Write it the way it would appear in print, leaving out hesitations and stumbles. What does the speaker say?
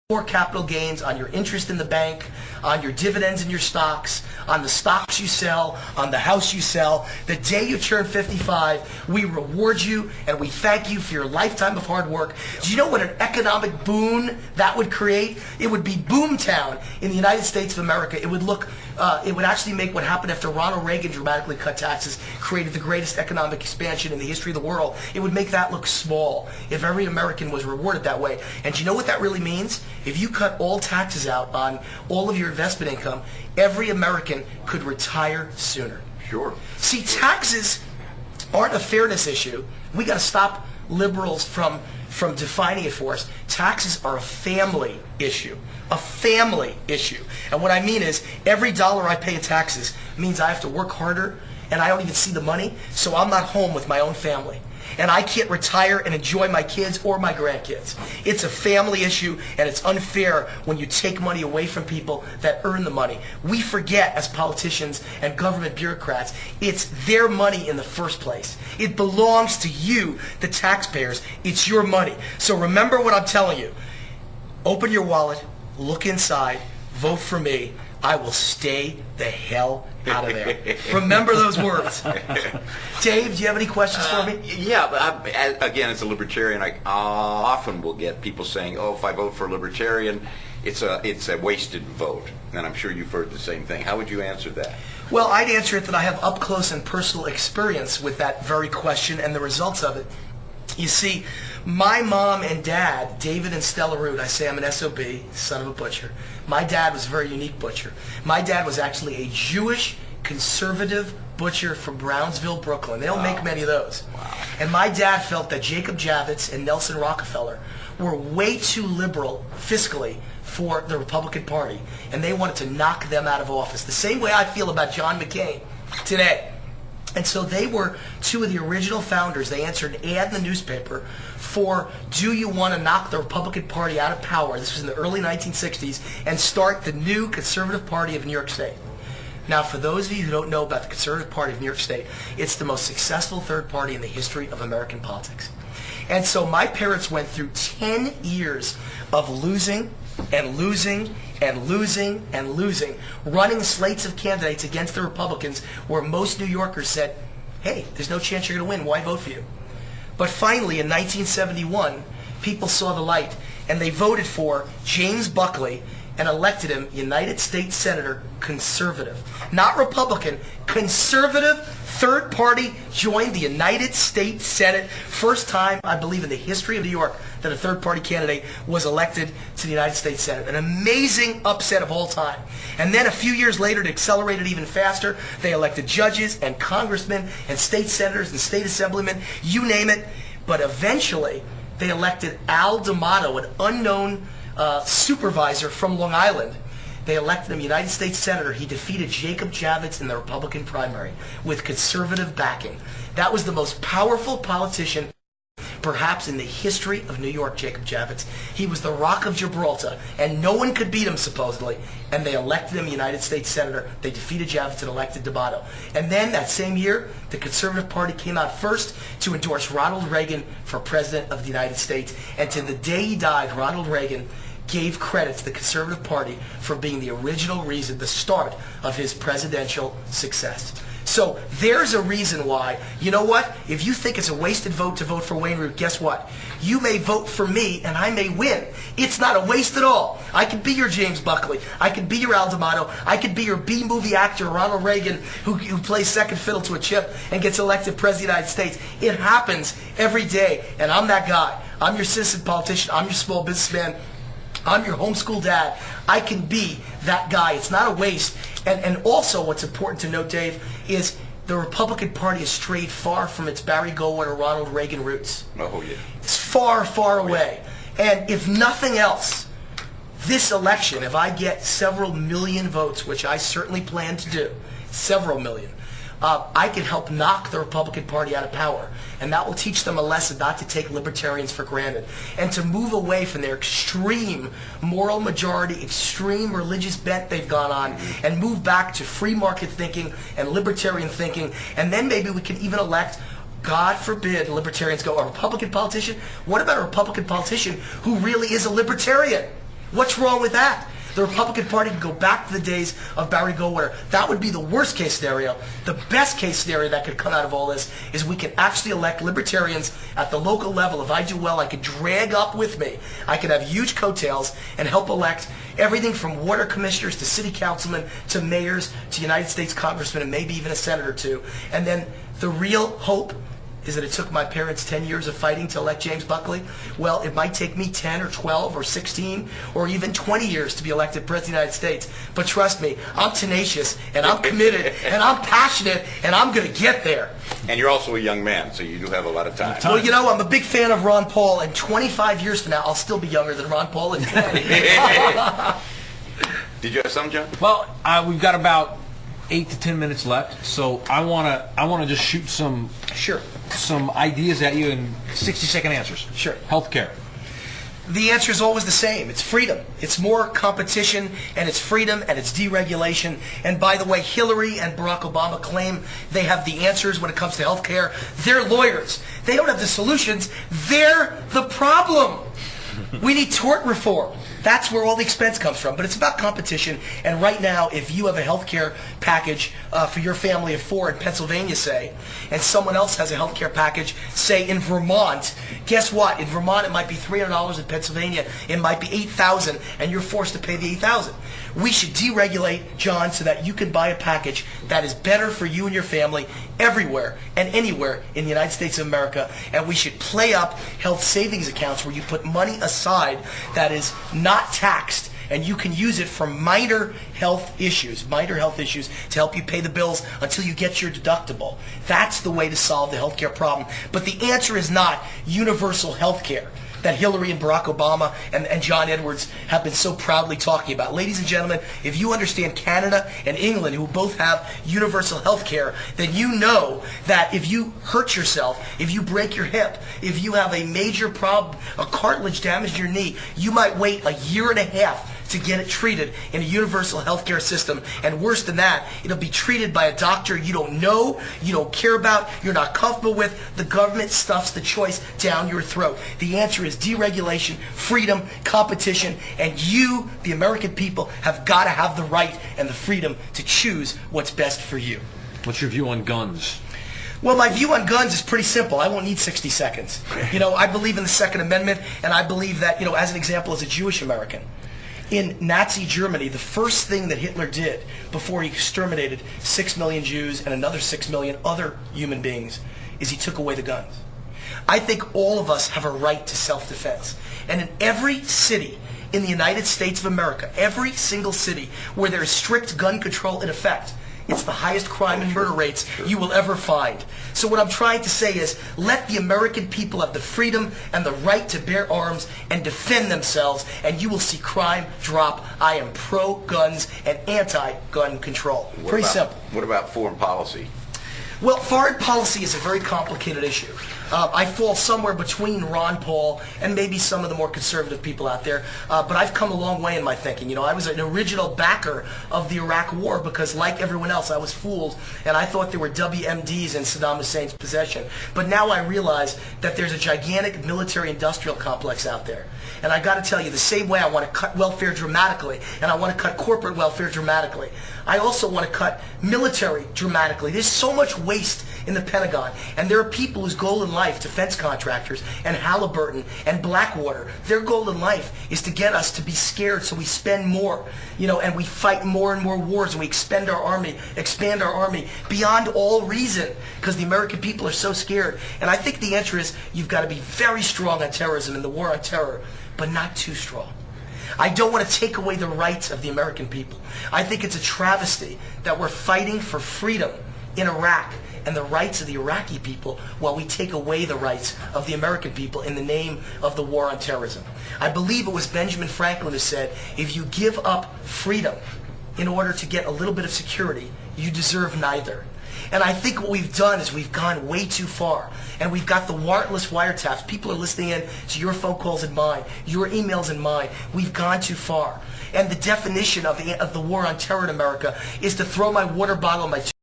more capital gains on your interest in the bank, on your dividends in your stocks, on the stocks you sell, on the house you sell. The day you turn 55, we reward you and we thank you for your lifetime of hard work. Do you know what an economic boon that would create? It would be boomtown in the United States of America. It would look, it would actually make what happened after Ronald Reagan dramatically cut taxes, created the greatest economic expansion in the history of the world. It would make that look small if every American was rewarded that way. And do you know what that really means? If you cut all taxes out on all of your investment income, every American could retire sooner. Sure. See, taxes aren't a fairness issue. We got to stop liberals from defining it for us. Taxes are a family issue. A family issue. And what I mean is, every dollar I pay in taxes means I have to work harder, and I don't even see the money, so I'm not home with my own family. And I can't retire and enjoy my kids or my grandkids. It's a family issue, and it's unfair when you take money away from people that earn the money. We forget, as politicians and government bureaucrats, it's their money in the first place. It belongs to you, the taxpayers. It's your money. So remember what I'm telling you. Open your wallet, look inside, vote for me. I will stay the hell out of there. Remember those words. Dave, do you have any questions for me? Yeah, but again, as a libertarian, I often will get people saying, "Oh, if I vote for a libertarian, it's a wasted vote." And I'm sure you've heard the same thing. How would you answer that? Well, I'd answer it that I have up close and personal experience with that very question and the results of it. You see, my mom and dad, David and Stella Root, I say I'm an SOB, son of a butcher. My dad was a very unique butcher. My dad was actually a Jewish conservative butcher from Brownsville, Brooklyn. They don't make many of those. Wow. And my dad felt that Jacob Javits and Nelson Rockefeller were way too liberal fiscally for the Republican Party, and they wanted to knock them out of office. The same way I feel about John McCain today. And so they were two of the original founders. They answered an ad in the newspaper for, do you want to knock the Republican Party out of power? This was in the early 1960s, and start the new Conservative Party of New York State. Now, for those of you who don't know about the Conservative Party of New York State, it's the most successful third party in the history of American politics. And so my parents went through 10 years of losing and losing and losing and losing, running slates of candidates against the Republicans where most New Yorkers said, hey, there's no chance you're going to win, why vote for you? But finally, in 1971, people saw the light, and they voted for James Buckley and elected him United States Senator, conservative. Not Republican, conservative, third party, joined the United States Senate. First time, I believe, in the history of New York that a third party candidate was elected to the United States Senate. An amazing upset of all time. And then a few years later, to accelerate it even faster, they elected judges and congressmen and state senators and state assemblymen, you name it. But eventually, they elected Al D'Amato, an unknown supervisor from Long Island. They elected him United States Senator. He defeated Jacob Javits in the Republican primary with conservative backing. That was the most powerful politician perhaps in the history of New York, Jacob Javits. He was the Rock of Gibraltar, and no one could beat him, supposedly. And they elected him United States Senator. They defeated Javits and elected D'Amato. And then that same year, the Conservative Party came out first to endorse Ronald Reagan for President of the United States. And to the day he died, Ronald Reagan gave credit to the Conservative Party for being the original reason, the start of his presidential success. So there's a reason why. You know what? If you think it's a wasted vote to vote for Wayne Root, guess what? You may vote for me and I may win. It's not a waste at all. I could be your James Buckley. I could be your Al D'Amato. I could be your B-movie actor, Ronald Reagan, who plays second fiddle to a chip and gets elected President of the United States. It happens every day, and I'm that guy. I'm your citizen politician. I'm your small businessman. I'm your homeschool dad. I can be that guy. It's not a waste. And also what's important to note, Dave, is the Republican Party has strayed far from its Barry Goldwater or Ronald Reagan roots. Oh, yeah. It's far, far away. And if nothing else, this election, if I get several million votes, which I certainly plan to do, several million, I can help knock the Republican Party out of power. And that will teach them a lesson not to take libertarians for granted and to move away from their extreme moral majority, extreme religious bent they've gone on, and move back to free market thinking and libertarian thinking. And then maybe we can even elect, God forbid, libertarians go, a Republican politician? What about a Republican politician who really is a libertarian? What's wrong with that? The Republican Party can go back to the days of Barry Goldwater. That would be the worst case scenario. The best case scenario that could come out of all this is we can actually elect libertarians at the local level. If I do well, I could drag up with me. I could have huge coattails and help elect everything from water commissioners to city councilmen to mayors to United States congressmen and maybe even a senator or two. And then the real hope is that it took my parents 10 years of fighting to elect James Buckley. Well, it might take me 10 or 12 or 16 or even 20 years to be elected President of the United States. But trust me, I'm tenacious and I'm committed and I'm passionate and I'm going to get there. And you're also a young man, so you do have a lot of time. Well, you know, I'm a big fan of Ron Paul, and 25 years from now, I'll still be younger than Ron Paul. Did you have some, John? Well, we've got about 8 to 10 minutes left, so I wanna just shoot some ideas at you in 60-second answers. Sure. Healthcare. The answer is always the same. It's freedom. It's more competition, and it's freedom, and it's deregulation. And by the way, Hillary and Barack Obama claim they have the answers when it comes to health care. They're lawyers. They don't have the solutions. They're the problem. We need tort reform. That's where all the expense comes from. But it's about competition. And right now, if you have a health care package for your family of 4 in Pennsylvania, say, and someone else has a health care package, say, in Vermont, guess what? In Vermont, it might be $300. In Pennsylvania, it might be $8,000, and you're forced to pay the $8,000. We should deregulate, John, so that you can buy a package that is better for you and your family everywhere and anywhere in the United States of America. And we should play up health savings accounts where you put money aside that is not taxed, and you can use it for minor health issues to help you pay the bills until you get your deductible. That's the way to solve the healthcare problem. But the answer is not universal healthcare that Hillary and Barack Obama and John Edwards have been so proudly talking about. Ladies and gentlemen, if you understand Canada and England, who both have universal health care, then you know that if you hurt yourself, if you break your hip, if you have a major problem, a cartilage damage to your knee, you might wait a year and a half to get it treated in a universal healthcare system. And worse than that, it'll be treated by a doctor you don't know, you don't care about, you're not comfortable with. The government stuffs the choice down your throat. The answer is deregulation, freedom, competition, and you, the American people, have got to have the right and the freedom to choose what's best for you. What's your view on guns? Well, my view on guns is pretty simple. I won't need 60 seconds. You know, I believe in the Second Amendment, and I believe that, you know, as an example, as a Jewish American, in Nazi Germany, the first thing that Hitler did before he exterminated 6 million Jews and another 6 million other human beings is he took away the guns. I think all of us have a right to self-defense. And in every city in the United States of America, every single city where there is strict gun control in effect, it's the highest crime and murder rates you will ever find. So what I'm trying to say is, let the American people have the freedom and the right to bear arms and defend themselves, and you will see crime drop. I am pro-guns and anti-gun control. Pretty simple. What about foreign policy? Well, foreign policy is a very complicated issue. I fall somewhere between Ron Paul and maybe some of the more conservative people out there, but I've come a long way in my thinking. You know, I was an original backer of the Iraq War because, like everyone else, I was fooled, and I thought there were WMDs in Saddam Hussein's possession. But now I realize that there's a gigantic military-industrial complex out there. And I got to tell you, the same way I want to cut welfare dramatically, and I want to cut corporate welfare dramatically, I also want to cut military dramatically. There's so much waste in the Pentagon, and there are people whose goal in life, defense contractors and Halliburton and Blackwater, their goal in life is to get us to be scared so we spend more, you know, and we fight more and more wars, and we expand our army beyond all reason because the American people are so scared. And I think the answer is you've got to be very strong on terrorism and the war on terror, but not too strong. I don't want to take away the rights of the American people. I think it's a travesty that we're fighting for freedom in Iraq and the rights of the Iraqi people while we take away the rights of the American people in the name of the war on terrorism. I believe it was Benjamin Franklin who said, if you give up freedom in order to get a little bit of security, you deserve neither. And I think what we've done is we've gone way too far. And we've got the warrantless wiretaps. People are listening in to your phone calls and mine, your emails and mine. We've gone too far. And the definition of the war on terror in America is to throw my water bottle, my